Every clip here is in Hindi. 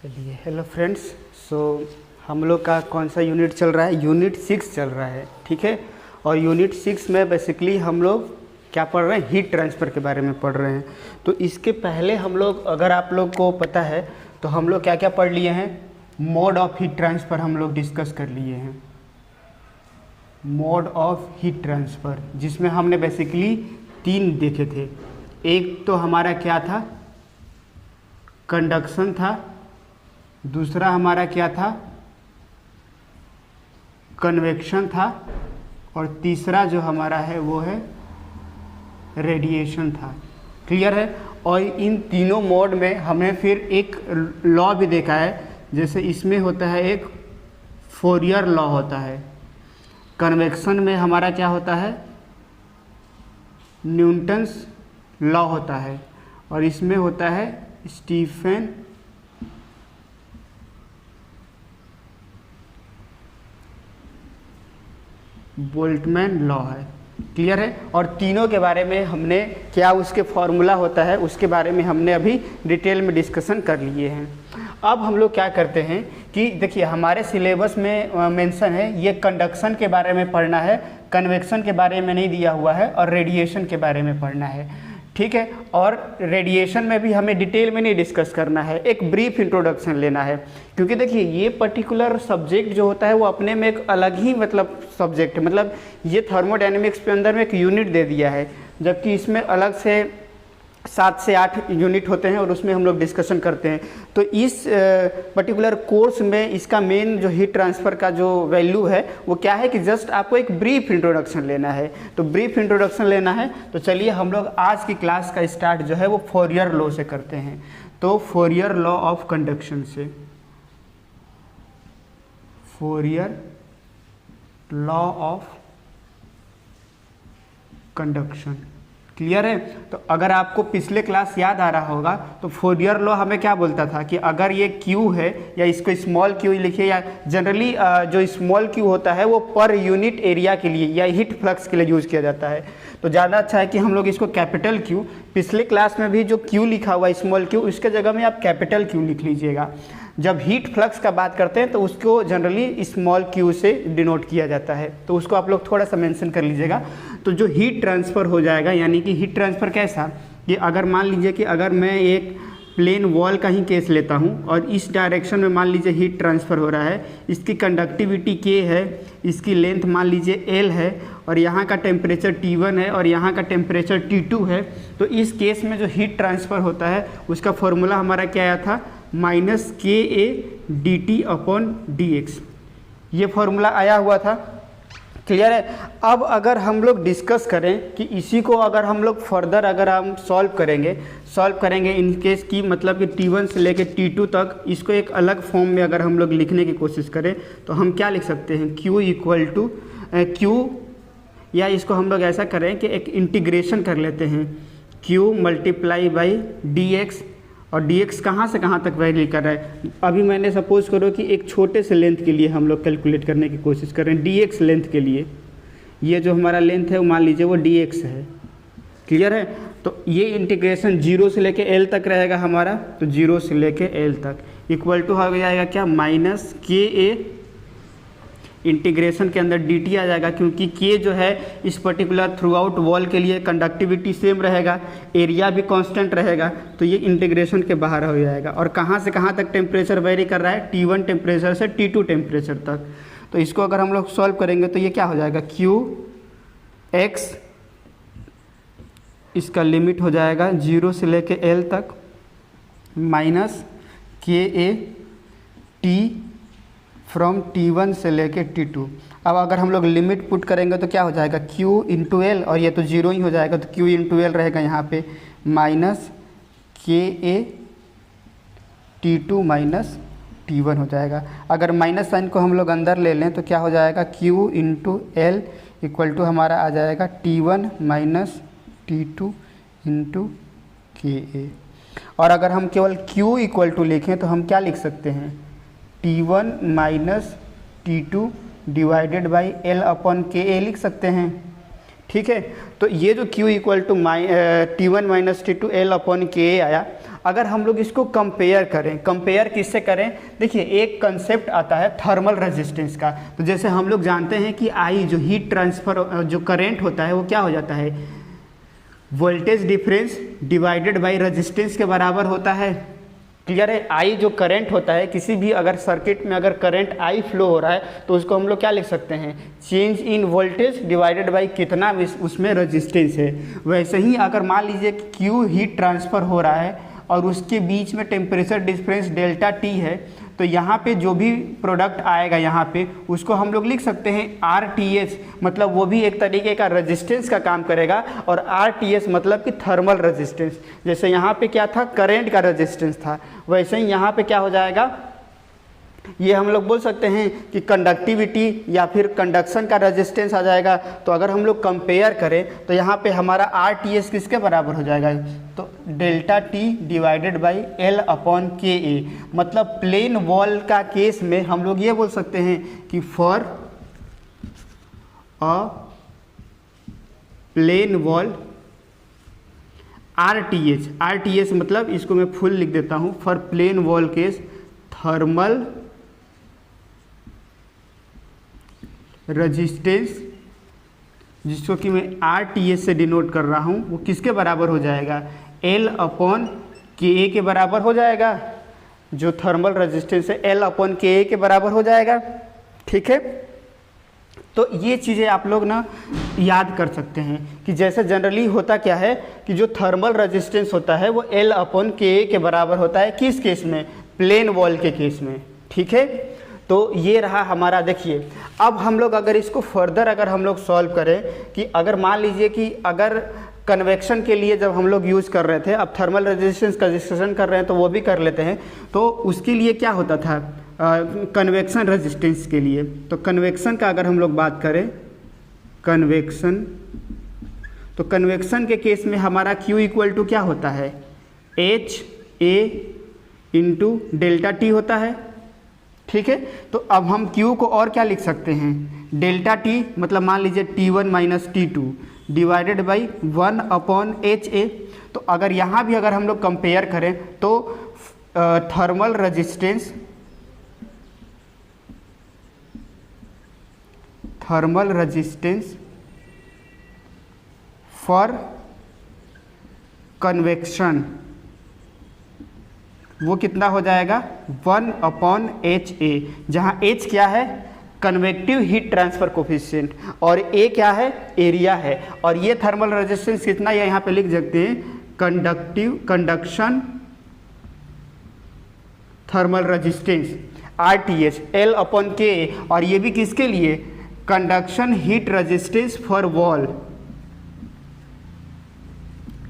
चलिए, हेलो फ्रेंड्स। हम लोग का कौन सा यूनिट चल रहा है? यूनिट 6 चल रहा है, ठीक है। और यूनिट 6 में बेसिकली हम लोग क्या पढ़ रहे हैं? हीट ट्रांसफ़र के बारे में पढ़ रहे हैं। तो इसके पहले हम लोग, अगर आप लोग को पता है तो हम लोग क्या क्या पढ़ लिए हैं? मोड ऑफ हीट ट्रांसफ़र हम लोग डिस्कस कर लिए हैं। मोड ऑफ हीट ट्रांसफ़र जिसमें हमने बेसिकली 3 देखे थे। एक तो हमारा क्या था? कंडक्शन था। दूसरा हमारा क्या था? कन्वेक्शन था। और तीसरा जो हमारा है वो है रेडिएशन था। क्लियर है? और इन तीनों मोड में हमें फिर एक लॉ भी देखा है। जैसे इसमें होता है एक फोरियर लॉ होता है। कन्वेक्शन में हमारा क्या होता है? न्यूटन्स लॉ होता है। और इसमें होता है स्टीफन बोल्ट्जमैन लॉ है। क्लियर है? और तीनों के बारे में हमने क्या उसके फॉर्मूला होता है उसके बारे में हमने अभी डिटेल में डिस्कशन कर लिए हैं। अब हम लोग क्या करते हैं कि देखिए, हमारे सिलेबस में मेंशन है ये कंडक्शन के बारे में पढ़ना है, कन्वेक्शन के बारे में नहीं दिया हुआ है, और रेडिएशन के बारे में पढ़ना है, ठीक है। और रेडिएशन में भी हमें डिटेल में नहीं डिस्कस करना है, एक ब्रीफ इंट्रोडक्शन लेना है। क्योंकि देखिए, ये पर्टिकुलर सब्जेक्ट जो होता है वो अपने में एक अलग ही सब्जेक्ट है। मतलब ये थर्मोडायनेमिक्स के अंदर में एक यूनिट दे दिया है, जबकि इसमें अलग से 7 से 8 यूनिट होते हैं और उसमें हम लोग डिस्कशन करते हैं। तो इस पर्टिकुलर कोर्स में इसका मेन जो हीट ट्रांसफ़र का जो वैल्यू है वो क्या है कि जस्ट आपको एक ब्रीफ इंट्रोडक्शन लेना है। तो ब्रीफ इंट्रोडक्शन लेना है तो चलिए हम लोग आज की क्लास का स्टार्ट जो है वो फोरियर लॉ से करते हैं। तो फोरियर लॉ ऑफ कंडक्शन से, Fourier law of conduction. Clear है? तो अगर आपको पिछले क्लास याद आ रहा होगा तो फोरियर लॉ हमें क्या बोलता था कि अगर ये Q है, या इसको स्मॉल q लिखिए, या जनरली जो स्मॉल q होता है वो पर यूनिट एरिया के लिए या हीट फ्लक्स के लिए यूज़ किया जाता है। तो ज़्यादा अच्छा है कि हम लोग इसको कैपिटल Q, पिछले क्लास में भी जो Q लिखा हुआ है स्मॉल q, उसके जगह में आप कैपिटल Q लिख लीजिएगा। जब हीट फ्लक्स का बात करते हैं तो उसको जनरली स्मॉल q से डिनोट किया जाता है, तो उसको आप लोग थोड़ा सा मेंशन कर लीजिएगा। तो जो हीट ट्रांसफ़र हो जाएगा, यानी कि हीट ट्रांसफ़र कैसा कि अगर मान लीजिए कि अगर मैं एक प्लेन वॉल का ही केस लेता हूं और इस डायरेक्शन में मान लीजिए हीट ट्रांसफ़र हो रहा है, इसकी कंडक्टिविटी K है, इसकी लेंथ मान लीजिए L है, और यहाँ का टेम्परेचर T1 है और यहाँ का टेम्परेचर T2 है। तो इस केस में जो हीट ट्रांसफ़र होता है उसका फॉर्मूला हमारा क्या आया था? -KA dt/dx। ये फॉर्मूला आया हुआ था। क्लियर है? अब अगर हम लोग डिस्कस करें कि इसी को अगर हम लोग फर्दर अगर हम सॉल्व करेंगे इन केस की, मतलब कि T1 से लेके T2 तक, इसको एक अलग फॉर्म में अगर हम लोग लिखने की कोशिश करें तो हम क्या लिख सकते हैं? Q इक्वल टू Q, या इसको हम लोग ऐसा करें कि एक इंटीग्रेशन कर लेते हैं, Q मल्टीप्लाई बाई dx। और dx कहाँ से कहाँ तक वैरी कर रहा है? अभी मैंने सपोज करो कि एक छोटे से लेंथ के लिए हम लोग कैलकुलेट करने की कोशिश करें, dx लेंथ के लिए। ये जो हमारा लेंथ है वो मान लीजिए वो dx है। क्लियर है? तो ये इंटीग्रेशन 0 से लेके l तक रहेगा हमारा, तो 0 से लेके l तक इक्वल टू हो जाएगा क्या? -KA, इंटीग्रेशन के अंदर dt आ जाएगा, क्योंकि K जो है इस पर्टिकुलर थ्रू आउट वॉल के लिए कंडक्टिविटी सेम रहेगा, एरिया भी कांस्टेंट रहेगा, तो ये इंटीग्रेशन के बाहर हो जाएगा। और कहाँ से कहाँ तक टेम्परेचर वेरी कर रहा है? T1 टेम्परेचर से T2 टेम्परेचर तक। तो इसको अगर हम लोग सॉल्व करेंगे तो ये क्या हो जाएगा? Qx, इसका लिमिट हो जाएगा 0 से लेके L तक, -KA T फ्रॉम T1 से लेके T2। अब अगर हम लोग लिमिट पुट करेंगे तो क्या हो जाएगा? Q इंटू L, और ये तो 0 ही हो जाएगा, तो Q इंटू L रहेगा यहाँ पे, -KA T2 -T1 हो जाएगा। अगर माइनस साइन को हम लोग अंदर ले लें तो क्या हो जाएगा? Q into L equal to हमारा आ जाएगा T1 -T2 इंटू KA। और अगर हम केवल Q इक्वल टू लिखें तो हम क्या लिख सकते हैं? T1 -T2 divided by L/KA लिख सकते हैं। ठीक है, तो ये जो Q equal to T1 - T2 L/KA आया। अगर हम लोग इसको कंपेयर करें, कंपेयर किससे करें, देखिए एक कंसेप्ट आता है थर्मल रेजिस्टेंस का। तो जैसे हम लोग जानते हैं कि आई जो हीट ट्रांसफ़र जो करंट होता है वो क्या हो जाता है, voltage difference divided by resistance के बराबर होता है। क्लियर है। आई जो करंट होता है, किसी भी अगर सर्किट में अगर करंट आई फ्लो हो रहा है तो उसको हम लोग क्या लिख सकते हैं, change in voltage divided by कितना उसमें रेजिस्टेंस है। वैसे ही अगर मान लीजिए कि क्यू हीट ट्रांसफ़र हो रहा है और उसके बीच में टेम्परेचर डिफरेंस डेल्टा टी है, तो यहाँ पे जो भी प्रोडक्ट आएगा यहाँ पे उसको हम लोग लिख सकते हैं आर टी एस, मतलब वो भी एक तरीके का रेजिस्टेंस का काम करेगा। और आर टी एस मतलब कि थर्मल रेजिस्टेंस। जैसे यहाँ पे क्या था, करंट का रेजिस्टेंस था, वैसे ही यहाँ पे क्या हो जाएगा, ये हम लोग बोल सकते हैं कि कंडक्टिविटी या फिर कंडक्शन का रेजिस्टेंस आ जाएगा। तो अगर हम लोग कंपेयर करें तो यहाँ पे हमारा आर टी एस किसके बराबर हो जाएगा, तो delta T divided by L upon के ए। मतलब प्लेन वॉल का केस में हम लोग ये बोल सकते हैं कि for a plane wall R T S मतलब इसको मैं फुल लिख देता हूँ, for plane wall case thermal resistance, जिसको कि मैं आर टी एस से डिनोट कर रहा हूँ, वो किसके बराबर हो जाएगा, एल अपॉन के ए के बराबर हो जाएगा। जो थर्मल रेजिस्टेंस है एल अपॉन के ए के बराबर हो जाएगा। ठीक है, तो ये चीज़ें आप लोग ना याद कर सकते हैं कि जैसे जनरली होता क्या है कि जो थर्मल रेजिस्टेंस होता है वो एल अपॉन के ए के बराबर होता है। किस केस में, प्लेन वॉल के केस में। ठीक है, तो ये रहा हमारा। देखिए अब हम लोग अगर इसको फर्दर अगर हम लोग सॉल्व करें कि अगर मान लीजिए कि अगर कन्वेक्शन के लिए जब हम लोग यूज़ कर रहे थे, अब थर्मल रेजिस्टेंस का डिस्कशन कर रहे हैं तो वो भी कर लेते हैं। तो उसके लिए क्या होता था, कन्वेक्शन रेजिस्टेंस के लिए, तो कन्वेक्शन का अगर हम लोग बात करें, कन्वेक्शन, तो कन्वेक्शन के केस में हमारा Q इक्वल टू क्या होता है, H A into delta T होता है। ठीक है, तो अब हम Q को और क्या लिख सकते हैं, डेल्टा टी मतलब मान लीजिए T1 minus T2 divided by 1 upon H A. तो अगर यहाँ भी अगर हम लोग कंपेयर करें तो थर्मल रेजिस्टेंस फॉर कन्वेक्शन वो कितना हो जाएगा, 1 अपॉन एच ए, जहाँ एच क्या है, कन्वेक्टिव हीट ट्रांसफर कोफिशिएंट, और ए क्या है, एरिया है। और ये थर्मल रेजिस्टेंस कितना है यहाँ पे लिख सकते हैं, conduction thermal resistance R T H L upon के, और ये भी किसके लिए, conduction heat resistance for wall.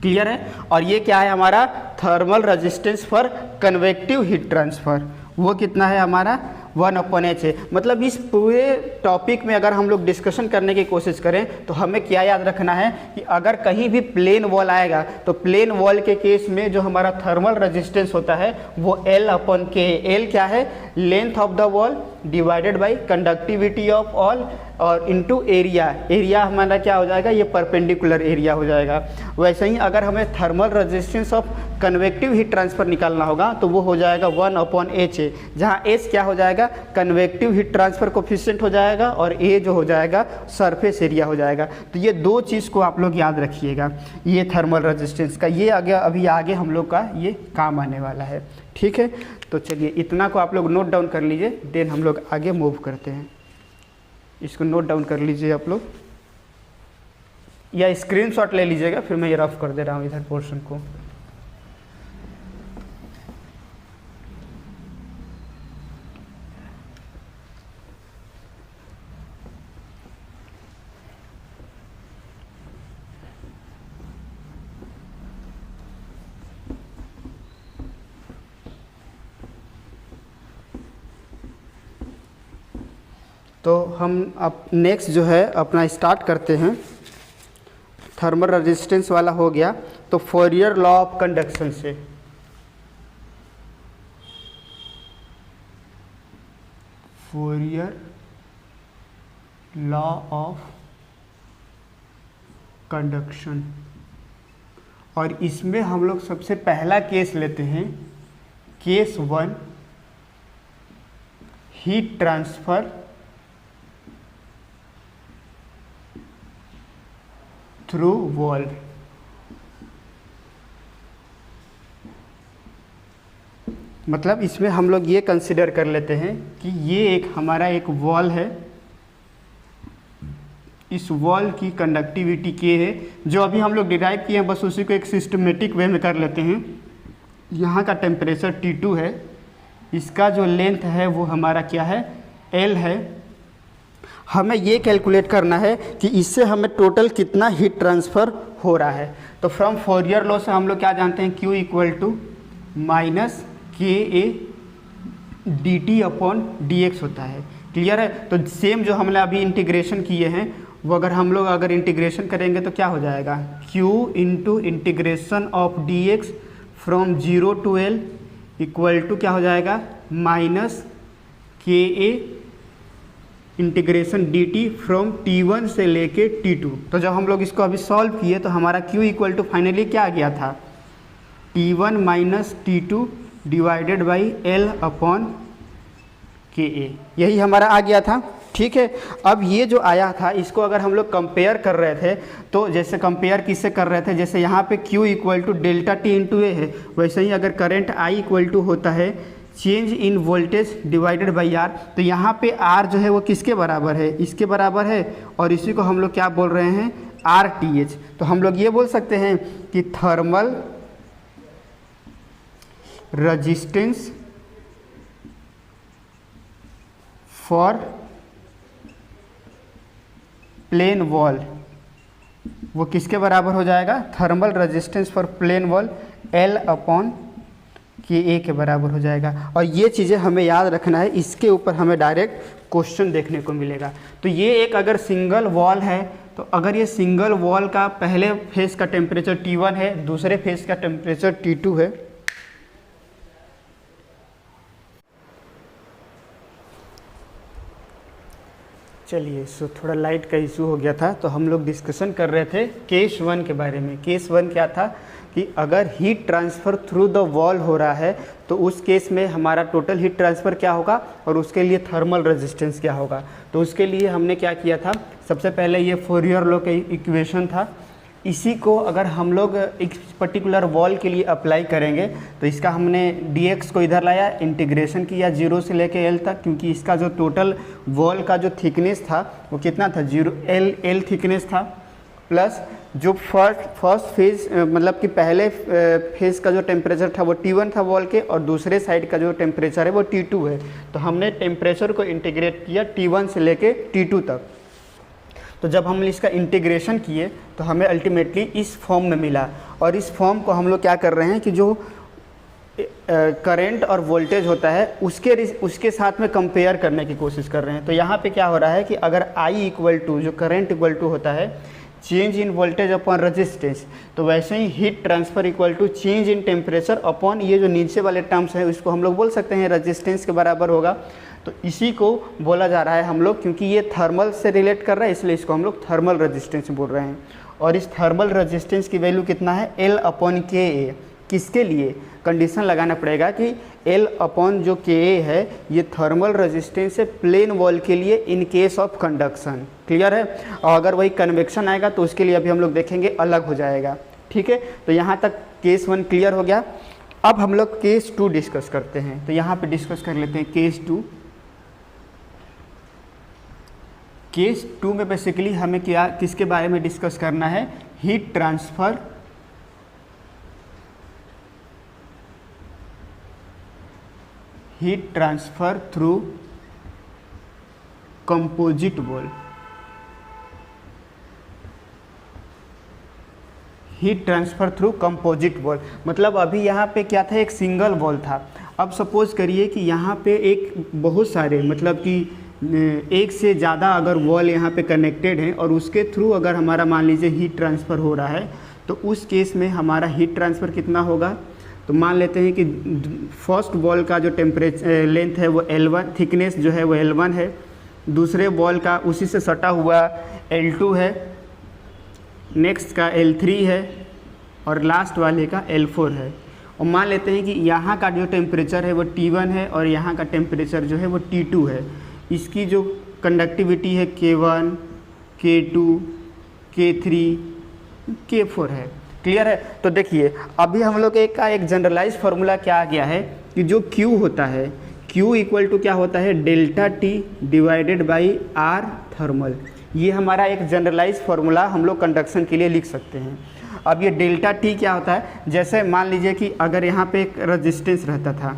Clear है। और ये क्या है हमारा, thermal resistance for convective heat transfer, वो कितना है हमारा 1 अपॉन एच है। मतलब इस पूरे टॉपिक में अगर हम लोग डिस्कशन करने की कोशिश करें तो हमें क्या याद रखना है कि अगर कहीं भी प्लेन वॉल आएगा तो प्लेन वॉल के केस में जो हमारा थर्मल रेजिस्टेंस होता है वो एल अपॉन के, एल क्या है, length of the wall divided by conductivity of all और इनटू एरिया। एरिया हमारा क्या हो जाएगा, ये परपेंडिकुलर एरिया हो जाएगा। वैसे ही अगर हमें thermal resistance of convective heat transfer निकालना होगा तो वो हो जाएगा 1 अपॉन एच ए, जहाँ एच क्या हो जाएगा, कन्वेक्टिव हीट ट्रांसफर कोफिशिएंट हो जाएगा और ए जो हो जाएगा सरफेस एरिया हो जाएगा। तो ये दो चीज़ को आप लोग याद रखिएगा, ये थर्मल रेजिस्टेंस का, ये आगे अभी आगे हम लोग का ये काम आने वाला है। ठीक है, तो चलिए इतना को आप लोग नोट डाउन कर लीजिए, देन हम लोग आगे मूव करते हैं। इसको नोट डाउन कर लीजिए आप लोग, या स्क्रीनशॉट ले लीजिएगा, फिर मैं ये रफ कर दे रहा हूँ इधर पोर्शन को। तो हम अब नेक्स्ट जो है अपना स्टार्ट करते हैं। थर्मल रेजिस्टेंस वाला हो गया, तो फोरियर लॉ ऑफ कंडक्शन से, फोरियर लॉ ऑफ कंडक्शन, और इसमें हम लोग सबसे पहला केस लेते हैं, case 1, heat transfer through wall. मतलब इसमें हम लोग ये कंसिडर कर लेते हैं कि ये एक हमारा एक वॉल है, इस वॉल की कंडक्टिविटी K है, जो अभी हम लोग डिराइव किए हैं, बस उसी को एक सिस्टमेटिक वे में कर लेते हैं। यहाँ का टेम्परेचर T2 है, इसका जो लेंथ है वो हमारा क्या है, L है। हमें ये कैलकुलेट करना है कि इससे हमें टोटल कितना हीट ट्रांसफ़र हो रहा है। तो फ्रॉम फोरियर लॉ से हम लोग क्या जानते हैं, Q equal to minus KA dt upon dx होता है। क्लियर है। तो सेम जो हमने अभी इंटीग्रेशन किए हैं वो अगर इंटीग्रेशन करेंगे तो क्या हो जाएगा, Q into integration of dx from 0 to L equal to क्या हो जाएगा, minus KA integration dt from T1 से लेके T2। तो जब हम लोग इसको अभी सॉल्व किए तो हमारा Q इक्वल टू फाइनली क्या आ गया था, T1 minus T2 divided by L upon KA, यही हमारा आ गया था। ठीक है। अब ये जो आया था इसको अगर हम लोग कंपेयर कर रहे थे, तो जैसे कंपेयर किससे कर रहे थे, जैसे यहाँ पे Q equal to delta T into A है, वैसे ही अगर करंट I इक्वल टू होता है change in voltage divided by R, तो यहाँ पे R जो है वो किसके बराबर है, इसके बराबर है, और इसी को हम लोग क्या बोल रहे हैं, RTH। तो हम लोग ये बोल सकते हैं कि thermal resistance for plane wall वो किसके बराबर हो जाएगा, thermal resistance for plane wall L upon KA के बराबर हो जाएगा। और ये चीज़ें हमें याद रखना है, इसके ऊपर हमें डायरेक्ट क्वेश्चन देखने को मिलेगा। तो ये एक अगर सिंगल वॉल है, तो अगर ये सिंगल वॉल का पहले फेस का टेम्परेचर T1 है, दूसरे फेस का टेम्परेचर T2 है, चलिए सो थोड़ा लाइट का इशू हो गया था, तो हम लोग डिस्कशन कर रहे थे केस 1 के बारे में। केस 1 क्या था कि अगर heat transfer through the wall हो रहा है तो उस केस में हमारा टोटल हीट ट्रांसफ़र क्या होगा और उसके लिए थर्मल रेजिस्टेंस क्या होगा। तो उसके लिए हमने क्या किया था, सबसे पहले ये फोरियर लॉ का इक्वेशन था, इसी को अगर हम लोग एक पर्टिकुलर वॉल के लिए अप्लाई करेंगे तो इसका हमने dx को इधर लाया, इंटीग्रेशन किया 0 से लेके L तक, क्योंकि इसका जो टोटल वॉल का जो थिकनेस था वो कितना था, L थिकनेस था, प्लस जो फर्स्ट फेज मतलब कि पहले फेज का जो टेम्परेचर था वो T1 था वॉल के, और दूसरे साइड का जो टेम्परेचर है वो T2 है। तो हमने टेम्परेचर को इंटीग्रेट किया T1 से लेके T2 तक। तो जब हम इसका इंटीग्रेशन किए तो हमें अल्टीमेटली इस फॉर्म में मिला, और इस फॉर्म को हम लोग क्या कर रहे हैं कि जो करंट और वोल्टेज होता है उसके साथ में कंपेयर करने की कोशिश कर रहे हैं। तो यहाँ पे क्या हो रहा है कि अगर I इक्वल टू जो करंट इक्वल टू होता है change in voltage upon resistance, तो वैसे ही heat transfer equal to change in temperature upon ये जो नीचे वाले टर्म्स हैं इसको हम लोग बोल सकते हैं रेजिस्टेंस के बराबर होगा। तो इसी को बोला जा रहा है हम लोग, क्योंकि ये थर्मल से रिलेट कर रहा है इसलिए इसको हम लोग थर्मल रेजिस्टेंस बोल रहे हैं। और इस थर्मल रेजिस्टेंस की वैल्यू कितना है, L अपॉन KA। किसके लिए कंडीशन लगाना पड़ेगा कि L अपॉन जो KA है ये थर्मल रेजिस्टेंस है प्लेन वॉल के लिए in case of conduction. Clear है। और अगर वही कन्वेक्शन आएगा तो उसके लिए अभी हम लोग देखेंगे अलग हो जाएगा। ठीक है। तो यहाँ तक केस 1 क्लियर हो गया। अब हम लोग केस 2 डिस्कस करते हैं। तो यहाँ पे डिस्कस कर लेते हैं केस 2। केस 2 में बेसिकली हमें क्या किसके बारे में डिस्कस करना है, heat transfer through composite wall. Heat transfer through composite wall मतलब अभी यहाँ पे क्या था, एक सिंगल वॉल था। अब सपोज करिए कि यहाँ पे एक बहुत सारे मतलब कि एक से ज़्यादा अगर वॉल यहाँ पे कनेक्टेड है और उसके थ्रू अगर हमारा मान लीजिए हीट ट्रांसफ़र हो रहा है, तो उस केस में हमारा हीट ट्रांसफ़र कितना होगा। तो मान लेते हैं कि फर्स्ट वॉल का जो टेम्परेचर लेंथ है वो L1, थिकनेस जो है वो L1 है, दूसरे वॉल का उसी से सटा हुआ L2 है, नेक्स्ट का L3 है, और लास्ट वाले का L4 है। और मान लेते हैं कि यहाँ का जो टेम्परेचर है वो T1 है और यहाँ का टेम्परेचर जो है वो T2 है। इसकी जो कंडक्टिविटी है K1, K2, K3, K4 है। क्लियर है? तो देखिए अभी हम लोग एक जनरलाइज फार्मूला क्या आ गया है कि जो Q होता है, Q इक्वल टू क्या होता है, delta T divided by R thermal. ये हमारा एक जनरलाइज फार्मूला हम लोग कंडक्शन के लिए लिख सकते हैं। अब ये डेल्टा T क्या होता है, जैसे मान लीजिए कि अगर यहाँ पे एक रेजिस्टेंस रहता था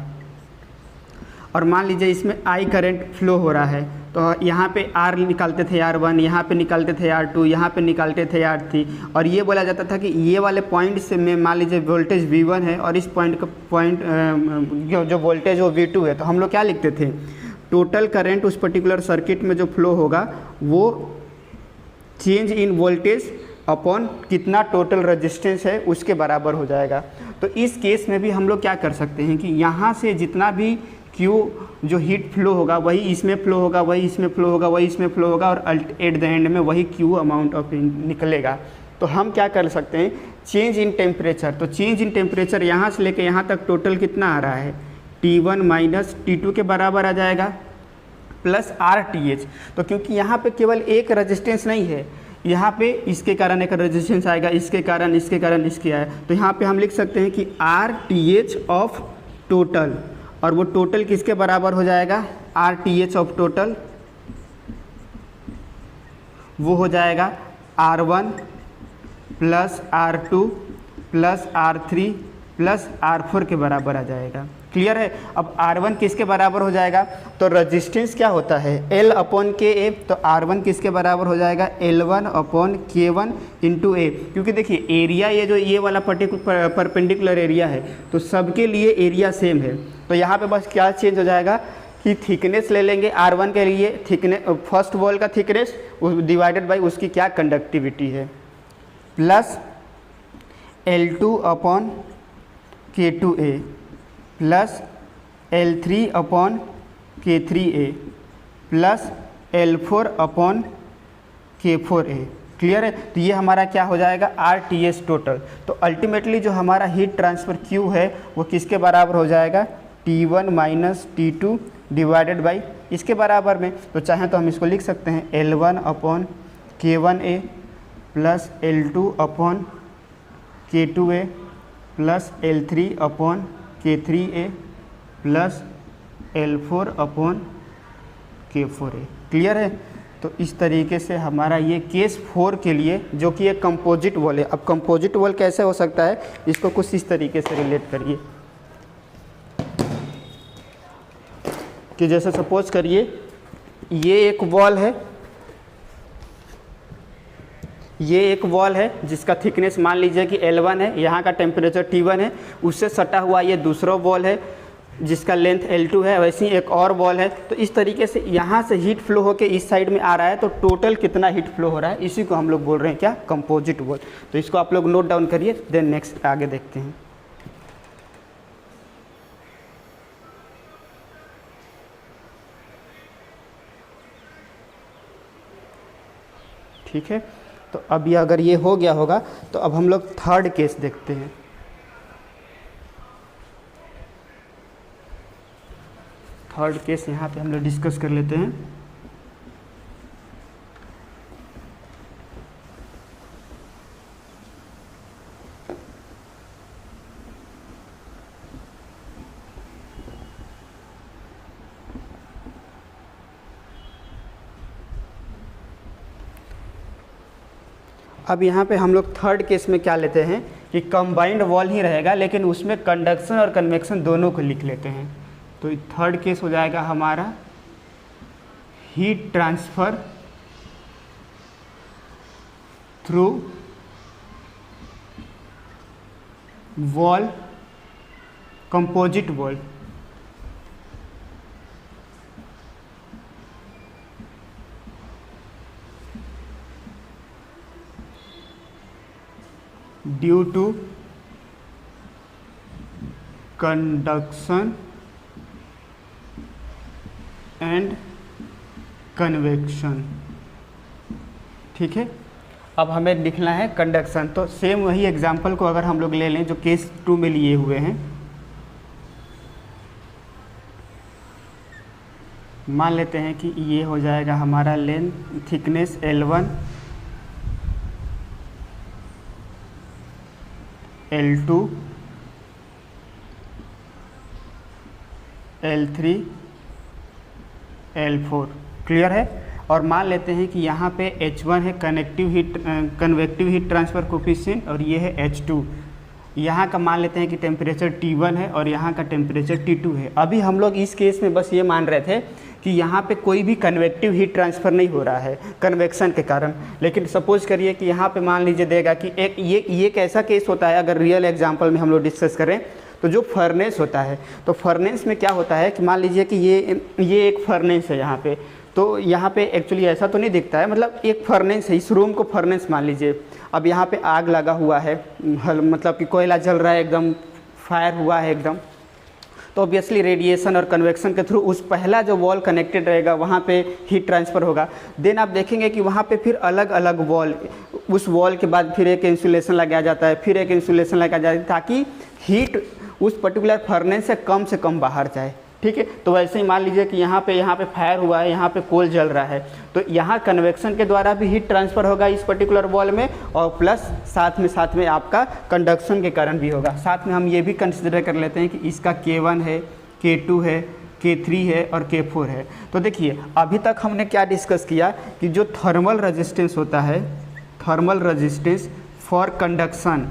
और मान लीजिए इसमें I करंट फ्लो हो रहा है, तो यहाँ पे R निकालते थे R1, यहाँ पे निकालते थे R2, यहाँ पे निकालते थे R3, और ये बोला जाता था कि ये वाले पॉइंट से में मान लीजिए वोल्टेज V1 है और इस पॉइंट का जो वोल्टेज वो V2 है, तो हम लोग क्या लिखते थे, टोटल करंट उस पर्टिकुलर सर्किट में जो फ्लो होगा वो चेंज इन वोल्टेज अपॉन कितना टोटल रेजिस्टेंस है उसके बराबर हो जाएगा। तो इस केस में भी हम लोग क्या कर सकते हैं कि यहाँ से जितना भी Q जो हीट फ्लो होगा वही इसमें फ्लो होगा, वही इसमें फ्लो होगा, वही इसमें फ्लो होगा, और एट द एंड में वही Q अमाउंट ऑफ निकलेगा। तो हम क्या कर सकते हैं, चेंज इन टेम्परेचर। तो चेंज इन टेम्परेचर यहाँ से लेके यहाँ तक टोटल कितना आ रहा है, T1 माइनस T2 के बराबर आ जाएगा, प्लस RTH। तो क्योंकि यहाँ पे केवल एक रेजिस्टेंस नहीं है, यहाँ पे इसके कारण एक रेजिस्टेंस आएगा, इसके कारण इसके आया, तो यहाँ पे हम लिख सकते हैं कि RTH ऑफ टोटल, और वो टोटल किसके बराबर हो जाएगा, RTH ऑफ टोटल वो हो जाएगा R1 plus R2 plus R3 plus R4 के बराबर आ जाएगा। क्लियर है? अब R1 किसके बराबर हो जाएगा, तो रेजिस्टेंस क्या होता है, L अपॉन KA, तो R1 किसके बराबर हो जाएगा, L1 upon K1 into A। क्योंकि देखिए एरिया ये वाला परपेंडिकुलर एरिया है, तो सबके लिए एरिया सेम है। तो यहाँ पे बस क्या चेंज हो जाएगा कि थिकनेस ले लेंगे R1 के लिए, थिकनेस फर्स्ट वॉल का थिकनेस डिवाइडेड बाई उसकी क्या कंडक्टिविटी है, plus L2 upon K2A plus L3 upon K3A plus L4 upon K4A। Clear है? तो ये हमारा क्या हो जाएगा, RTH टोटल। तो अल्टीमेटली जो हमारा हीट ट्रांसफ़र Q है वो किसके बराबर हो जाएगा, T1 minus T2 divided by इसके बराबर में। तो चाहें तो हम इसको लिख सकते हैं L1 upon K1A plus L2 upon K2A plus L3 upon K3A plus L4 upon K4A। Clear है? तो इस तरीके से हमारा ये केस 4 के लिए, जो कि एक कंपोजिट वॉल है। अब कंपोजिट वॉल कैसे हो सकता है, इसको कुछ इस तरीके से रिलेट करिए कि जैसे सपोज करिए ये एक वॉल है, ये एक वॉल है जिसका थिकनेस मान लीजिए कि L1 है, यहाँ का टेम्परेचर T1 है, उससे सटा हुआ ये दूसरा वॉल है जिसका लेंथ L2 है, वैसे ही एक और वॉल है। तो इस तरीके से यहाँ से हीट फ्लो होकर इस साइड में आ रहा है, तो टोटल कितना हीट फ्लो हो रहा है, इसी को हम लोग बोल रहे हैं क्या, कंपोजिट वॉल। तो इसको आप लोग नोट डाउन करिए, देन नेक्स्ट आगे देखते हैं। ठीक है, तो अब ये अगर ये हो गया होगा तो अब हम लोग थर्ड केस देखते हैं। थर्ड केस यहाँ पे हम लोग डिस्कस कर लेते हैं। अब यहाँ पे हम लोग थर्ड केस में क्या लेते हैं कि कंबाइंड वॉल ही रहेगा, लेकिन उसमें कंडक्शन और कन्वेक्शन दोनों को लिख लेते हैं। तो थर्ड केस हो जाएगा हमारा heat transfer through wall, composite wall. Due to conduction and convection. ठीक है, अब हमें लिखना है कंडक्शन। तो सेम वही एग्जाम्पल को अगर हम लोग ले लें जो केस 2 में लिए हुए हैं, मान लेते हैं कि ये हो जाएगा हमारा length thickness L1, L2, L3, L4। Clear है। और मान लेते हैं कि यहाँ पे H1 है कन्वेक्टिव हीट ट्रांसफ़र कोफिशिएंट, और ये है H2। यहाँ का मान लेते हैं कि टेम्परेचर T1 है और यहाँ का टेम्परेचर T2 है। अभी हम लोग इस केस में बस ये मान रहे थे कि यहाँ पे कोई भी कन्वेक्टिव हीट ट्रांसफ़र नहीं हो रहा है कन्वेक्शन के कारण। लेकिन सपोज करिए कि यहाँ पे मान लीजिए देगा कि ये एक ऐसा केस होता है, अगर रियल एग्जांपल में हम लोग डिस्कस करें तो जो फर्नेस होता है, तो फर्नेस में क्या होता है कि मान लीजिए कि ये एक फर्नेस है यहाँ पे। तो यहाँ पे एक्चुअली ऐसा तो नहीं दिखता है, मतलब एक फर्नेस है, इस रूम को फर्नेस मान लीजिए। अब यहाँ पे आग लगा हुआ है, मतलब कि कोयला जल रहा है, एकदम फायर हुआ है एकदम। तो ऑब्वियसली रेडिएशन और कन्वेक्शन के थ्रू उस पहला जो वॉल कनेक्टेड रहेगा वहाँ पे हीट ट्रांसफ़र होगा। देन आप देखेंगे कि वहाँ पे फिर अलग अलग वॉल, उस वॉल के बाद फिर एक इंसुलेशन लगाया जाता है, फिर एक इंसुलेशन लगाया जाता है, ताकि हीट उस पर्टिकुलर फर्नेस से कम बाहर जाए। ठीक है। तो वैसे ही मान लीजिए कि यहाँ पे फायर हुआ है, यहाँ पे कोल जल रहा है, तो यहाँ कन्वेक्शन के द्वारा भी हीट ट्रांसफ़र होगा इस पर्टिकुलर वॉल में, और प्लस साथ में आपका कंडक्शन के कारण भी होगा। साथ में हम ये भी कंसिडर कर लेते हैं कि इसका K1 है, K2 है, K3 है और K4 है। तो देखिए अभी तक हमने क्या डिस्कस किया कि जो थर्मल रजिस्टेंस होता है, thermal resistance for conduction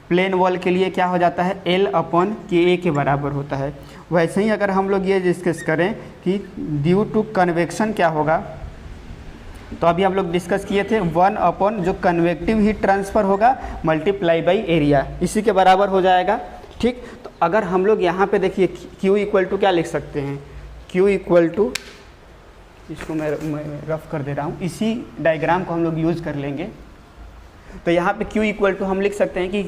plane wall के लिए क्या हो जाता है, L/Ka के बराबर होता है। वैसे ही अगर हम लोग ये डिस्कस करें कि ड्यू टू कन्वेक्शन क्या होगा, तो अभी हम लोग डिस्कस किए थे 1/ जो कन्वेक्टिव हीट ट्रांसफ़र होगा मल्टीप्लाई बाई एरिया, इसी के बराबर हो जाएगा। ठीक। तो अगर हम लोग यहाँ पे देखिए Q इक्वल टू क्या लिख सकते हैं, Q इक्वल टू, इसको मैं रफ कर दे रहा हूँ, इसी डायग्राम को हम लोग यूज़ कर लेंगे। तो यहाँ पे Q इक्वल टू हम लिख सकते हैं कि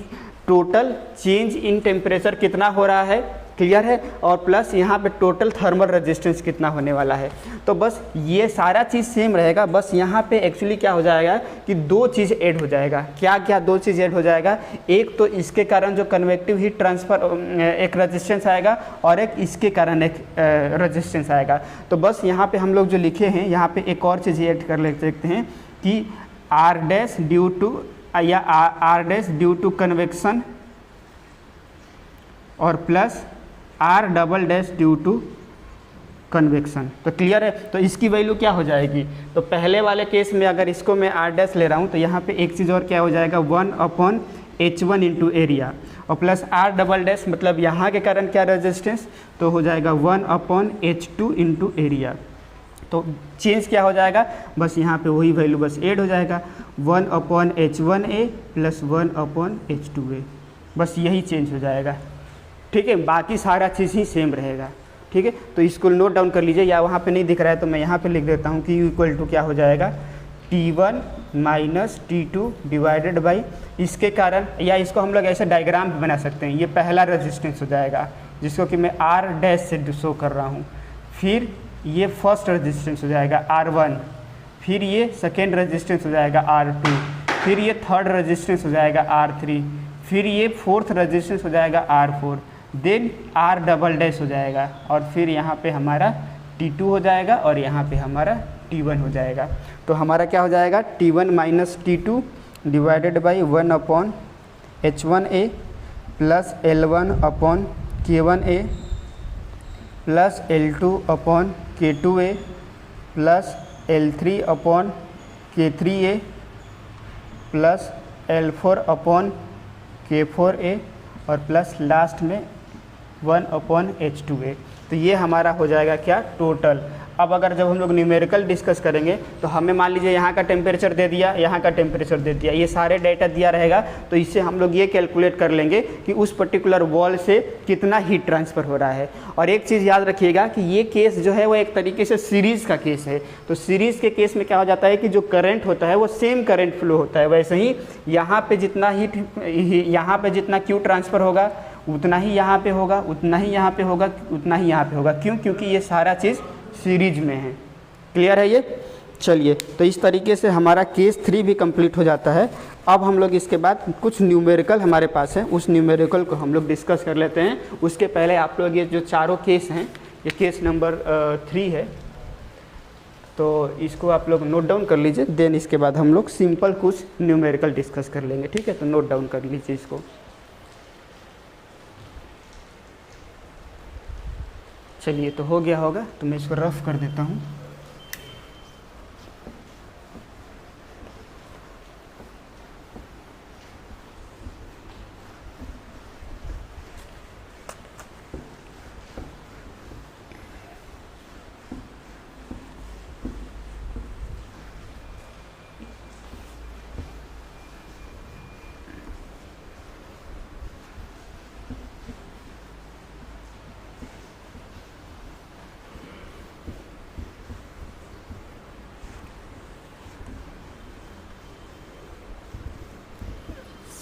टोटल चेंज इन टेम्परेचर कितना हो रहा है, क्लियर है, और प्लस यहाँ पे टोटल थर्मल रेजिस्टेंस कितना होने वाला है। तो बस ये सारा चीज़ सेम रहेगा, बस यहाँ पे एक्चुअली क्या हो जाएगा कि दो चीज़ ऐड हो जाएगा। क्या क्या दो चीज़ ऐड हो जाएगा, एक तो इसके कारण जो कन्वेक्टिव हीट ट्रांसफ़र एक रेजिस्टेंस आएगा, और एक इसके कारण एक रेजिस्टेंस आएगा। तो बस यहाँ पे हम लोग जो लिखे हैं, यहाँ पे एक और चीज़ ऐड कर ले सकते हैं कि R डैश ड्यू टू या R dash due to convection और plus R double dash due to convection. तो क्लियर है। तो इसकी वैल्यू क्या हो जाएगी, तो पहले वाले केस में अगर इसको मैं R डैश ले रहा हूँ तो यहाँ पे एक चीज़ और क्या हो जाएगा, 1/H1 इंटू एरिया, और प्लस R डबल डैश मतलब यहाँ के कारण क्या रेजिस्टेंस, तो हो जाएगा 1/H2 इंटू एरिया। तो चेंज क्या हो जाएगा, बस यहाँ पे वही वैल्यू बस ऐड हो जाएगा, 1/H1A प्लस 1/H2A, बस यही चेंज हो जाएगा। ठीक है, बाकी सारा चीज़ ही सेम रहेगा। ठीक है, तो इसको नोट डाउन कर लीजिए, या वहाँ पे नहीं दिख रहा है तो मैं यहाँ पे लिख देता हूँ कि U इक्वल टू क्या हो जाएगा, T1 minus T2 divided by, इसके कारण, या इसको हम लोग ऐसे डायग्राम भी बना सकते हैं, ये पहला रेजिस्टेंस हो जाएगा जिसको कि मैं R डैश से शो कर रहा हूँ, फिर ये फर्स्ट रेजिस्टेंस हो जाएगा R1, फिर ये सेकेंड रेजिस्टेंस हो जाएगा R2, फिर ये थर्ड रेजिस्टेंस हो जाएगा R3, फिर ये फोर्थ रेजिस्टेंस हो जाएगा R4, then R double dash हो जाएगा, और फिर यहाँ पे हमारा T2 हो जाएगा, और यहाँ पे हमारा T1 हो जाएगा। तो हमारा क्या हो जाएगा, T1 minus T2 divided by 1/H1A plus L1/K1A plus L2/K2A plus L3/K3A plus L4/K4A और प्लस लास्ट में 1/H2A। तो ये हमारा हो जाएगा क्या, टोटल। अब अगर जब हम लोग न्यूमेरिकल डिस्कस करेंगे तो हमें मान लीजिए यहाँ का टेम्परेचर दे दिया, यहाँ का टेम्परेचर दे दिया, ये सारे डेटा दिया रहेगा, तो इससे हम लोग ये कैलकुलेट कर लेंगे कि उस पर्टिकुलर वॉल से कितना हीट ट्रांसफ़र हो रहा है। और एक चीज़ याद रखिएगा कि ये केस जो है वो एक तरीके से सीरीज़ का केस है। तो सीरीज़ के केस में क्या हो जाता है कि जो करंट होता है वो सेम करंट फ्लो होता है। वैसे ही यहाँ पर जितना यहाँ पर जितना Q ट्रांसफ़र होगा उतना ही यहाँ पे होगा, उतना ही यहाँ पे होगा, उतना ही यहाँ पे होगा। क्यों? क्योंकि ये सारा चीज़ सीरीज में है। क्लियर है ये? चलिए, तो इस तरीके से हमारा केस 3 भी कंप्लीट हो जाता है। अब हम लोग इसके बाद कुछ न्यूमेरिकल हमारे पास है, उस न्यूमेरिकल को हम लोग डिस्कस कर लेते हैं। उसके पहले आप लोग ये जो चारों केस हैं, ये केस नंबर 3 है, तो इसको आप लोग नोट डाउन कर लीजिए। देन इसके बाद हम लोग सिंपल कुछ न्यूमेरिकल डिस्कस कर लेंगे, ठीक है। तो नोट डाउन कर लीजिए इसको। चलिए, तो हो गया होगा, तो मैं इसको रफ कर देता हूँ।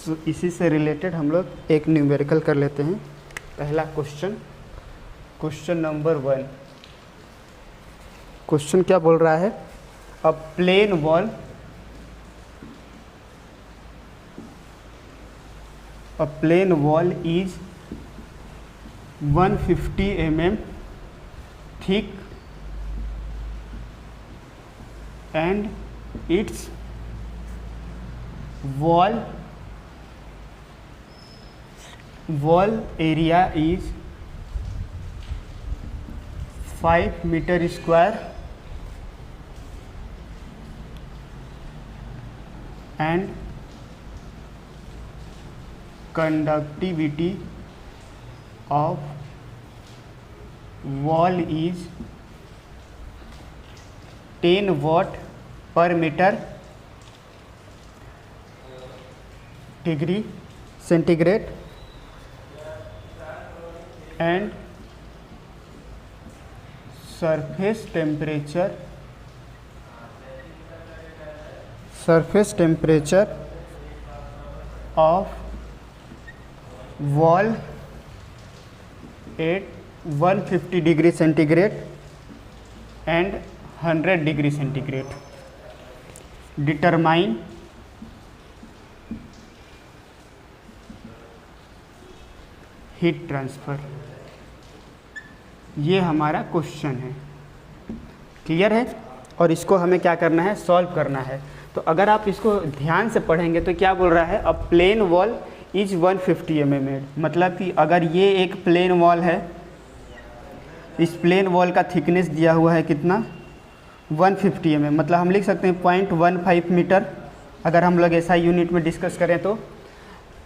तो इसी से रिलेटेड हम लोग एक न्यूमेरिकल कर लेते हैं। पहला क्वेश्चन, क्वेश्चन नंबर 1। क्वेश्चन क्या बोल रहा है? A plane wall is 150 mm thick and its wall area is 5 meter square and conductivity of wall is 10 watt per meter degree centigrade and surface temperature of wall at 150 degree centigrade and 100 degree centigrade. Determine heat transfer. ये हमारा क्वेश्चन है, क्लियर है। और इसको हमें क्या करना है? सॉल्व करना है। तो अगर आप इसको ध्यान से पढ़ेंगे तो क्या बोल रहा है? A plane wall is 150 mm, मतलब कि अगर ये एक प्लेन वॉल है, इस प्लेन वॉल का थिकनेस दिया हुआ है कितना? 150 mm, मतलब हम लिख सकते हैं 0.15 मीटर, अगर हम लोग ऐसा यूनिट में डिस्कस करें तो।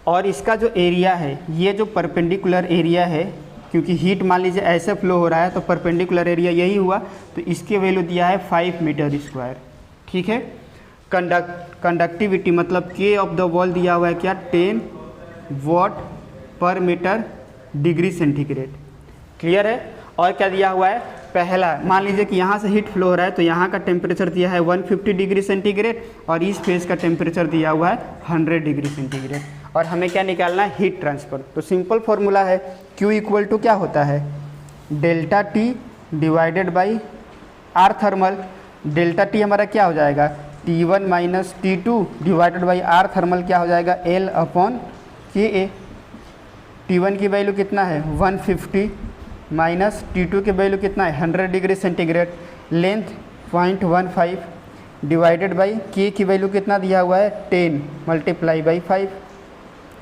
और इसका जो एरिया है, ये जो परपेंडिकुलर एरिया है, क्योंकि हीट मान लीजिए ऐसे फ्लो हो रहा है तो परपेंडिकुलर एरिया यही हुआ, तो इसके वैल्यू दिया है 5 मीटर स्क्वायर, ठीक है। कंडक्टिविटी मतलब के ऑफ द वॉल दिया हुआ है क्या? 10 वाट पर मीटर डिग्री सेंटीग्रेड, क्लियर है। और क्या दिया हुआ है? पहला मान लीजिए कि यहाँ से हीट फ्लो हो रहा है तो यहाँ का टेम्परेचर दिया है 150 डिग्री सेंटीग्रेड और इस फेस का टेम्परेचर दिया हुआ है 100 डिग्री सेंटीग्रेड। और हमें क्या निकालना है? Heat transfer. तो सिंपल फॉर्मूला है, Q इक्वल टू क्या होता है? Delta T divided by R thermal. Delta T हमारा क्या हो जाएगा? T1 minus T2 divided by R thermal क्या हो जाएगा? L upon KA। T1 की वैल्यू कितना है? 150 माइनस T2 की वैल्यू कितना है? 100 degree centigrade. Length 0.15 divided by K की वैल्यू कितना दिया हुआ है? 10 मल्टीप्लाई बाई 5।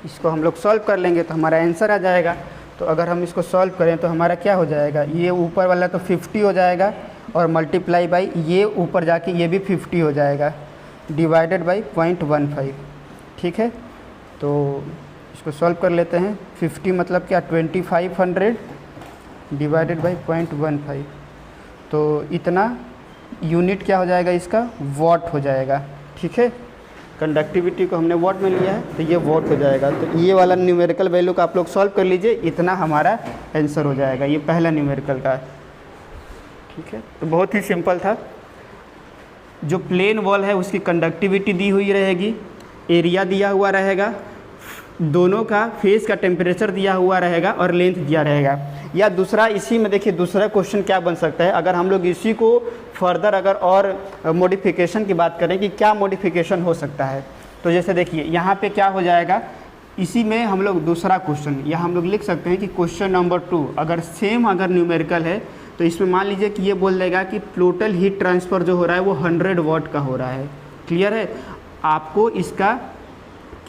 इसको हम लोग सॉल्व कर लेंगे तो हमारा आंसर आ जाएगा। तो अगर हम इसको सॉल्व करें तो हमारा क्या हो जाएगा? ये ऊपर वाला तो 50 हो जाएगा और मल्टीप्लाई बाई ये ऊपर जाके ये भी 50 हो जाएगा, डिवाइडेड बाई 0.15, ठीक है। तो इसको सॉल्व कर लेते हैं। 50 मतलब क्या? 2500 डिवाइडेड बाई 0.15, तो इतना यूनिट क्या हो जाएगा इसका? वॉट हो जाएगा, ठीक है। कंडक्टिविटी को हमने वॉट में लिया है तो ये वॉट हो जाएगा। तो ये वाला न्यूमेरिकल वैल्यू का आप लोग सॉल्व कर लीजिए, इतना हमारा आंसर हो जाएगा। ये पहला न्यूमेरिकल का, ठीक है। तो बहुत ही सिंपल था। जो प्लेन वॉल है उसकी कंडक्टिविटी दी हुई रहेगी, एरिया दिया हुआ रहेगा, दोनों का फेस का टेम्परेचर दिया हुआ रहेगा और लेंथ दिया रहेगा। या दूसरा इसी में देखिए दूसरा क्वेश्चन क्या बन सकता है, अगर हम लोग इसी को फर्दर अगर और मॉडिफिकेशन की बात करें कि क्या मॉडिफिकेशन हो सकता है, तो जैसे देखिए यहाँ पे क्या हो जाएगा, इसी में हम लोग दूसरा क्वेश्चन या हम लोग लिख सकते हैं कि क्वेश्चन नंबर 2 अगर सेम अगर न्यूमेरिकल है तो इसमें मान लीजिए कि ये बोल देगा कि टोटल हीट ट्रांसफ़र जो हो रहा है वो 100 वाट का हो रहा है। क्लियर है, आपको इसका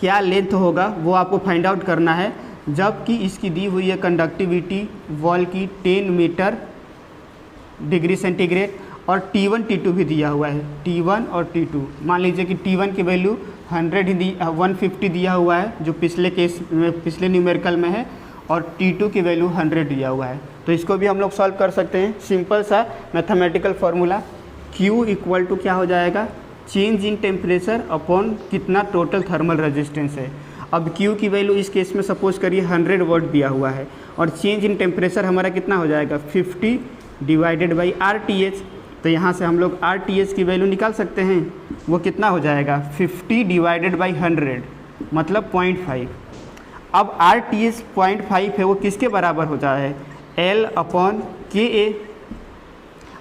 क्या लेंथ होगा वो आपको फाइंड आउट करना है, जबकि इसकी दी हुई है कंडक्टिविटी वॉल की 10 मीटर डिग्री सेंटीग्रेड और T1 T2 भी दिया हुआ है, T1 और T2। मान लीजिए कि T1 की वैल्यू 150 दिया हुआ है जो पिछले केस में पिछले न्यूमेरिकल में है, और T2 की वैल्यू 100 दिया हुआ है। तो इसको भी हम लोग सॉल्व कर सकते हैं, सिंपल सा mathematical formula, Q equal to क्या हो जाएगा, चेंज इन टेम्परेचर अपॉन कितना टोटल थर्मल रेजिस्टेंस है। अब Q की वैल्यू इस केस में सपोज करिए 100 वाट दिया हुआ है और चेंज इन टेम्परेचर हमारा कितना हो जाएगा 50 डिवाइडेड बाई RTH। तो यहाँ से हम लोग RTH की वैल्यू निकाल सकते हैं, वो कितना हो जाएगा 50 डिवाइडेड बाई 100 मतलब 0.5। अब RTH 0.5 है, वो किसके बराबर हो जाए है, L अपॉन KA।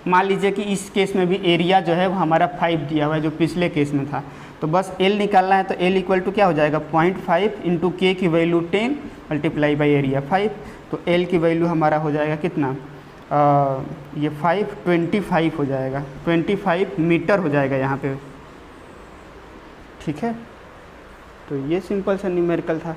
मान लीजिए कि इस केस में भी एरिया जो है वो हमारा 5 दिया हुआ है जो पिछले केस में था, तो बस L निकालना है। तो L इक्वल टू क्या हो जाएगा 0.5 इंटू K की वैल्यू 10 मल्टीप्लाई बाई एरिया 5। तो L की वैल्यू हमारा हो जाएगा कितना, ये 25 हो जाएगा, 25 मीटर हो जाएगा यहाँ पे। ठीक है, तो ये सिंपल सा न्यूमेरिकल था।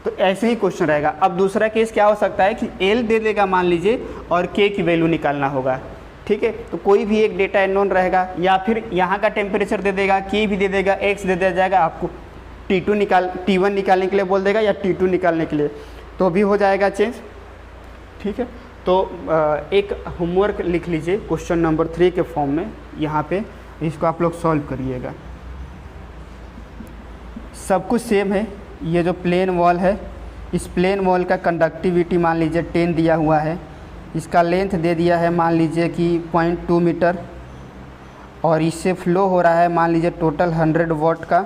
तो ऐसे ही क्वेश्चन रहेगा। अब दूसरा केस क्या हो सकता है कि L दे देगा मान लीजिए और K की वैल्यू निकालना होगा। ठीक है, तो कोई भी एक डेटा अननोन रहेगा, या फिर यहाँ का टेम्परेचर दे देगा, K भी दे देगा, X दे दिया जाएगा, आपको T1 निकालने के लिए बोल देगा या T2 निकालने के लिए, तो भी हो जाएगा चेंज। ठीक है, तो एक होमवर्क लिख लीजिए क्वेश्चन नंबर 3 के फॉर्म में, यहाँ पे इसको आप लोग सॉल्व करिएगा। सब कुछ सेम है। ये जो प्लेन वॉल है, इस प्लेन वॉल का कंडक्टिविटी मान लीजिए 10 दिया हुआ है, इसका लेंथ दे दिया है मान लीजिए कि 0.2 मीटर, और इससे फ्लो हो रहा है मान लीजिए टोटल 100 वाट का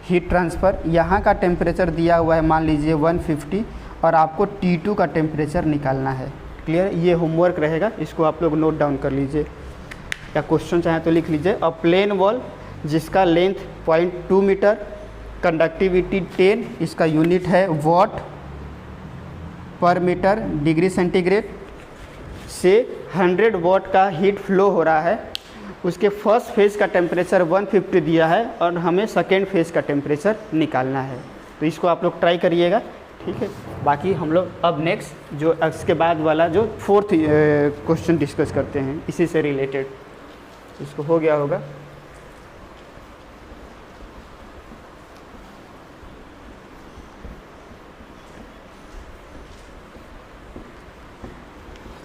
हीट ट्रांसफ़र। यहाँ का टेम्परेचर दिया हुआ है मान लीजिए 150, और आपको T2 का टेम्परेचर निकालना है। क्लियर, ये होमवर्क रहेगा, इसको आप लोग नोट डाउन कर लीजिए, या क्वेश्चन चाहे तो लिख लीजिए। अ प्लेन वॉल जिसका लेंथ 0.2 मीटर, कंडक्टिविटी 10, इसका यूनिट है वाट पर मीटर डिग्री सेंटीग्रेड, से 100 वाट का हीट फ्लो हो रहा है। उसके फर्स्ट फेज़ का टेम्परेचर 150 दिया है और हमें सेकेंड फेज़ का टेम्परेचर निकालना है। तो इसको आप लोग ट्राई करिएगा। ठीक है, बाकी हम लोग अब नेक्स्ट जो इसके बाद वाला जो 4th क्वेश्चन डिस्कस करते हैं इसी से रिलेटेड, इसको हो गया होगा।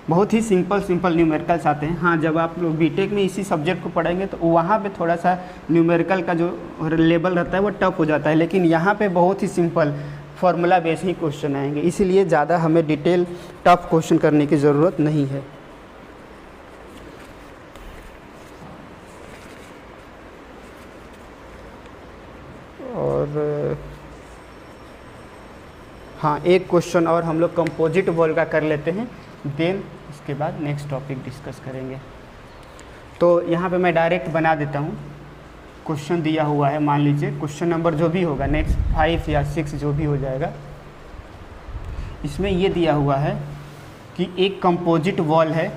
बहुत ही सिंपल न्यूमेरिकल्स आते हैं। हाँ, जब आप लोग बीटेक में इसी सब्जेक्ट को पढ़ेंगे तो वहाँ पे थोड़ा सा न्यूमेरिकल का जो लेवल रहता है वो टफ हो जाता है, लेकिन यहाँ पे बहुत ही सिंपल फार्मूला बेस ही क्वेश्चन आएंगे, इसीलिए ज़्यादा हमें डिटेल टफ क्वेश्चन करने की ज़रूरत नहीं है। और हाँ, एक क्वेश्चन और हम लोग कंपोजिट वॉल का कर लेते हैं, देन इसके बाद नेक्स्ट टॉपिक डिस्कस करेंगे। तो यहाँ पे मैं डायरेक्ट बना देता हूँ। क्वेश्चन दिया हुआ है, मान लीजिए क्वेश्चन नंबर जो भी होगा नेक्स्ट 5 या 6 जो भी हो जाएगा, इसमें ये दिया हुआ है कि एक कंपोजिट वॉल है।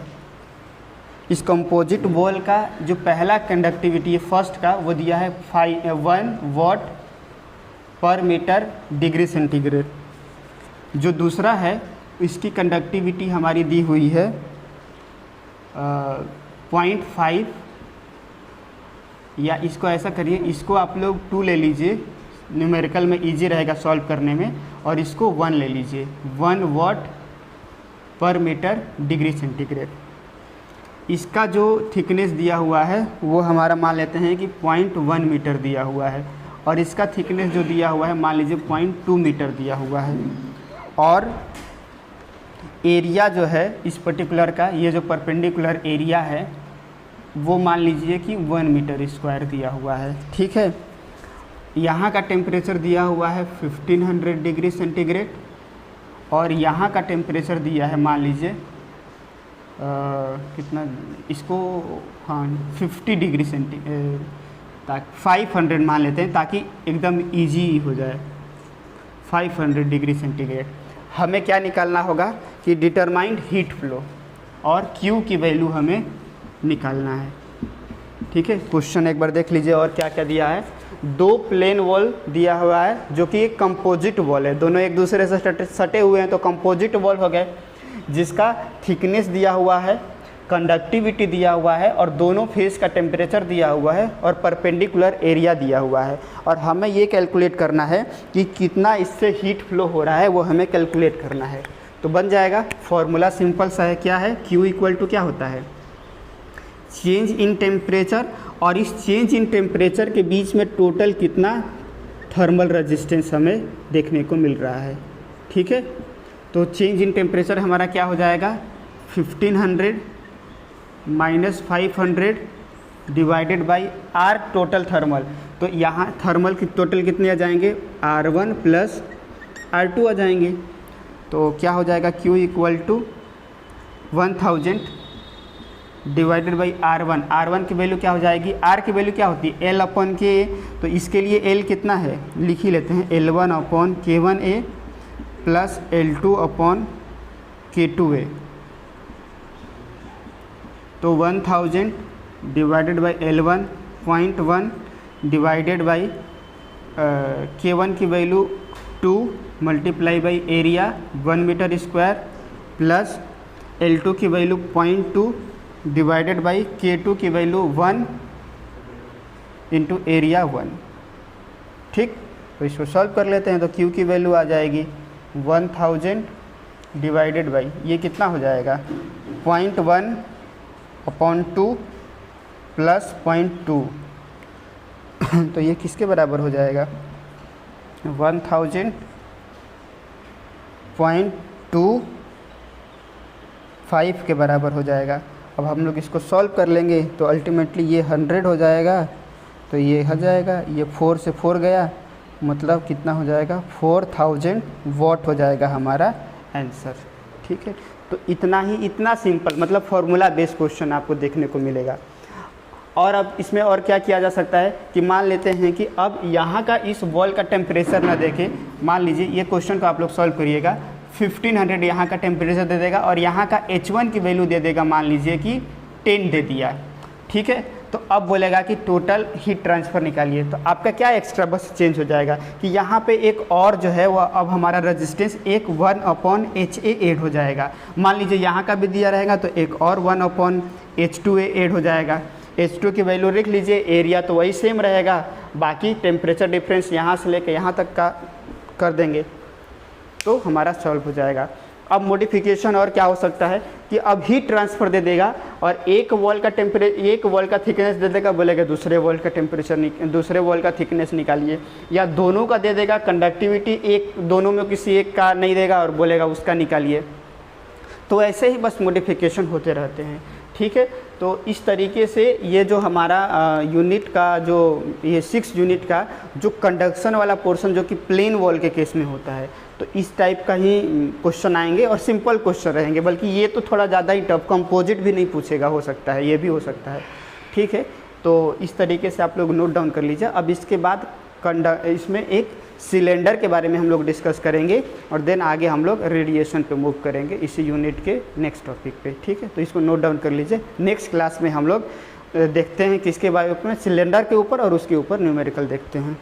इस कंपोजिट वॉल का जो पहला कंडक्टिविटी है फर्स्ट का, वो दिया है 1 वाट पर मीटर डिग्री सेंटीग्रेड। जो दूसरा है इसकी कंडक्टिविटी हमारी दी हुई है 0.5, या इसको ऐसा करिए, इसको आप लोग 2 ले लीजिए, न्यूमेरिकल में इजी रहेगा सॉल्व करने में, और इसको 1 ले लीजिए, 1 वाट पर मीटर डिग्री सेंटीग्रेड। इसका जो थिकनेस दिया हुआ है वो हमारा मान लेते हैं कि 0.1 मीटर दिया हुआ है, और इसका थिकनेस जो दिया हुआ है मान लीजिए 0.2 मीटर दिया हुआ है, और एरिया जो है इस पर्टिकुलर का, ये जो परपेंडिकुलर एरिया है वो मान लीजिए कि 1 मीटर स्क्वायर दिया हुआ है। ठीक है, यहाँ का टेम्परेचर दिया हुआ है 1500 डिग्री सेंटीग्रेड और यहाँ का टेम्परेचर दिया है मान लीजिए कितना इसको, हाँ 50 डिग्री सेंटीग्रेड, ताकि 500 मान लेते हैं ताकि एकदम इजी हो जाए। 500 डिग्री सेंटीग्रेड हमें क्या निकालना होगा कि डिटरमाइंड हीट फ्लो और Q की वैल्यू हमें निकालना है। ठीक है, क्वेश्चन एक बार देख लीजिए और क्या क्या दिया है। दो प्लेन वॉल दिया हुआ है जो कि एक कंपोजिट वॉल है, दोनों एक दूसरे से सटे हुए हैं तो कंपोजिट वॉल हो गए, जिसका थिकनेस दिया हुआ है, कंडक्टिविटी दिया हुआ है और दोनों फेस का टेम्परेचर दिया हुआ है और परपेंडिकुलर एरिया दिया हुआ है। और हमें ये कैलकुलेट करना है कि कितना इससे हीट फ्लो हो रहा है, वो हमें कैलकुलेट करना है। तो बन जाएगा, फॉर्मूला सिंपल सा है, क्या है, Q इक्वल टू क्या होता है, चेंज इन टेम्परेचर, और इस चेंज इन टेम्परेचर के बीच में टोटल कितना थर्मल रेजिस्टेंस हमें देखने को मिल रहा है। ठीक है, तो चेंज इन टेम्परेचर हमारा क्या हो जाएगा, 1500 minus 500 divided by R total thermal. तो यहाँ थर्मल की टोटल कितने आ जाएंगे, R1 प्लस R2 आ जाएंगे। तो क्या हो जाएगा, Q equal to 1000 divided by R1। R1 की वैल्यू क्या हो जाएगी, R की वैल्यू क्या होती है, L अपॉन के। तो इसके लिए L कितना है, लिख ही लेते हैं, L1 upon K1A plus L2 upon K2A। तो 1000 divided by L1 0.1 divided by K1 की value 2 multiply by area 1 metre square plus L2 की वैल्यू 0.2 डिवाइडेड बाई K2 की वैल्यू 1 इंटू एरिया 1। ठीक, तो इसको सॉल्व कर लेते हैं। तो Q की वैल्यू आ जाएगी 1000 डिवाइडेड बाई, ये कितना हो जाएगा, 0.1 अपॉन 2 प्लस 0.2 तो ये किसके बराबर हो जाएगा, 1000.25 के बराबर हो जाएगा। अब हम लोग इसको सॉल्व कर लेंगे तो अल्टीमेटली ये 100 हो जाएगा, तो ये हो जाएगा, ये 4 से 4 गया, मतलब कितना हो जाएगा, 4000 वॉट हो जाएगा हमारा आंसर। ठीक है, तो इतना ही, इतना सिंपल, मतलब फॉर्मूला बेस्ड क्वेश्चन आपको देखने को मिलेगा। और अब इसमें और क्या किया जा सकता है कि मान लेते हैं कि अब यहाँ का इस वॉल का टेम्परेचर ना देखें, मान लीजिए ये क्वेश्चन को आप लोग सॉल्व करिएगा, 1500 यहाँ का टेम्परेचर दे देगा और यहाँ का H1 की वैल्यू दे देगा, मान लीजिए कि 10 दे दिया। ठीक है, तो अब बोलेगा कि टोटल हीट ट्रांसफ़र निकालिए। तो आपका क्या एक्स्ट्रा बस चेंज हो जाएगा कि यहाँ पे एक और जो है वो अब हमारा रेजिस्टेंस एक 1/HA ऐड हो जाएगा। मान लीजिए यहाँ का भी दिया रहेगा तो एक और 1/H2A ऐड हो जाएगा। H2 की वैल्यू लिख लीजिए, एरिया तो वही सेम रहेगा, बाकी टेम्परेचर डिफरेंस यहाँ से लेकर यहाँ तक का कर देंगे तो हमारा सॉल्व हो जाएगा। अब मॉडिफिकेशन और क्या हो सकता है कि अब हीट ट्रांसफ़र दे देगा और एक वॉल का थिकनेस दे देगा, बोलेगा दूसरे वॉल का टेम्परेचर दूसरे वॉल का थिकनेस निकालिए, या दोनों का दे देगा, कंडक्टिविटी एक दोनों में किसी एक का नहीं देगा और बोलेगा उसका निकालिए। तो ऐसे ही बस मॉडिफिकेशन होते रहते हैं। ठीक है, तो इस तरीके से ये जो हमारा यूनिट का जो ये 6 यूनिट का जो कंडक्शन वाला पोर्शन जो कि प्लेन वॉल के केस में होता है, तो इस टाइप का ही क्वेश्चन आएंगे और सिंपल क्वेश्चन रहेंगे, बल्कि ये तो थोड़ा ज़्यादा ही टफ, कंपोजिट भी नहीं पूछेगा, हो सकता है ये भी हो सकता है। ठीक है, तो इस तरीके से आप लोग नोट डाउन कर लीजिए। अब इसके बाद इसमें एक सिलेंडर के बारे में हम लोग डिस्कस करेंगे और देन आगे हम लोग रेडिएशन पे मूव करेंगे इसी यूनिट के नेक्स्ट टॉपिक पे। ठीक है, तो इसको नोट डाउन कर लीजिए। नेक्स्ट क्लास में हम लोग देखते हैं किसके बारे में, सिलेंडर के ऊपर और उसके ऊपर न्यूमेरिकल देखते हैं।